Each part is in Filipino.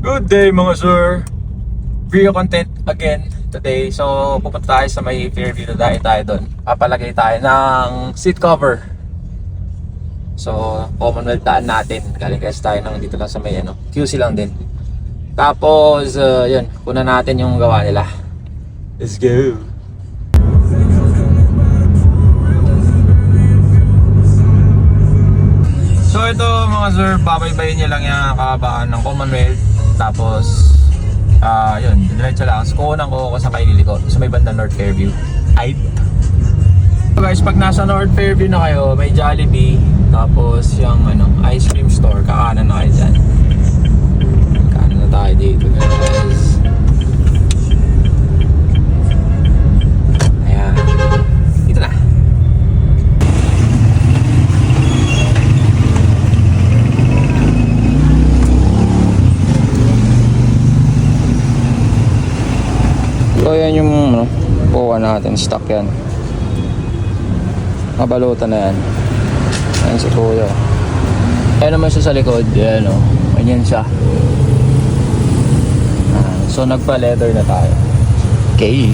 Good day mga sir! Video content again today. So pupunta tayo sa may Fairview na dahil tayo doon. Papalagay tayo ng seat cover. So Commonwealth daan natin. Galing kasi tayo ng dito lang sa may QC lang din. Tapos yun, kuna natin yung gawa nila. Let's go! So ito mga sir, babaybayin niya lang yung kakabaan ng Commonwealth. Tapos yun, diretso lang. So kukunan ko ako sa may liliko, sa may banda North Fairview. So guys, pag nasa North Fairview na kayo, may Jollibee. Tapos yung ice cream store, kakanan na kayo dyan. Kakanan na tayo dito guys. Ayan, dito na. So yan yung kuha natin, stock yan. Mabalutan na yan. Ayan si kuya. Ayan naman siya sa likod. Ayan o. Ganyan siya. So nagpa-leather na tayo. Okay.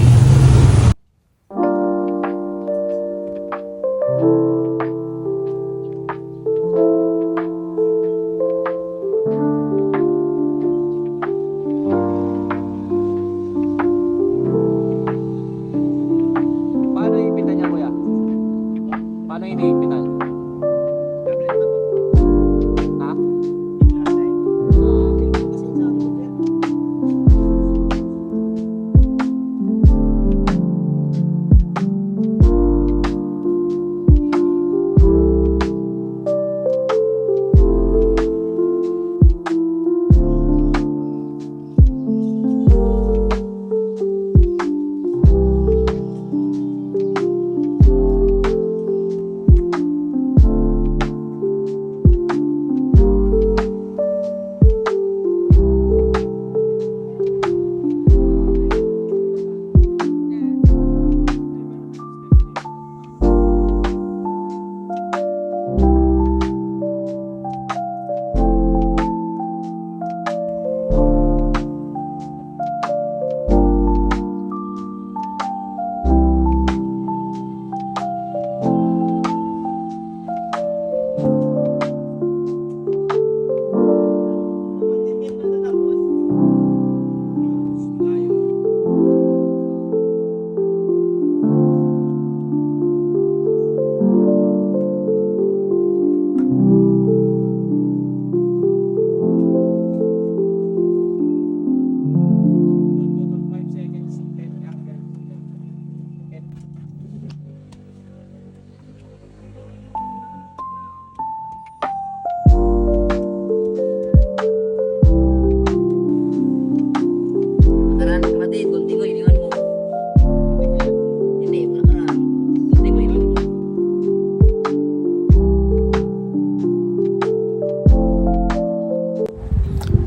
Paano iniipitan? Ha?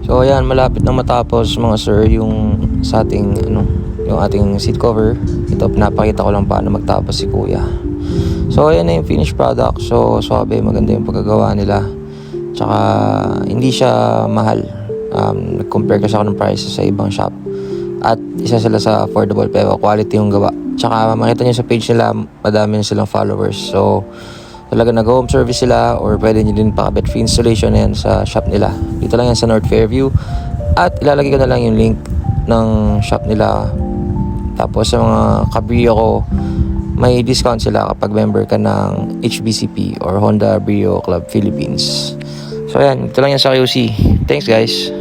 So ayan, malapit na matapos mga sir yung sa ating yung ating seat cover. Ito pinapakita ko lang paano magtapos si kuya. So ayan na yung finished product. So swabe, maganda yung pagkagawa nila. Tsaka hindi siya mahal. Nag-compare kasi ako ng prices sa ibang shop. At isa sila sa affordable pero quality yung gawa. Tsaka makita nyo sa page nila, madami na silang followers. So talaga nag-home service sila or pwede nyo din pakabit free installation na yan sa shop nila. Dito lang yan sa North Fairview. At ilalagay ko na lang yung link ng shop nila. Tapos sa mga kabrio ko, may discount sila kapag member ka ng HBCP or Honda Brio Club Philippines. So ayan, ito lang yan sa QC. Thanks guys.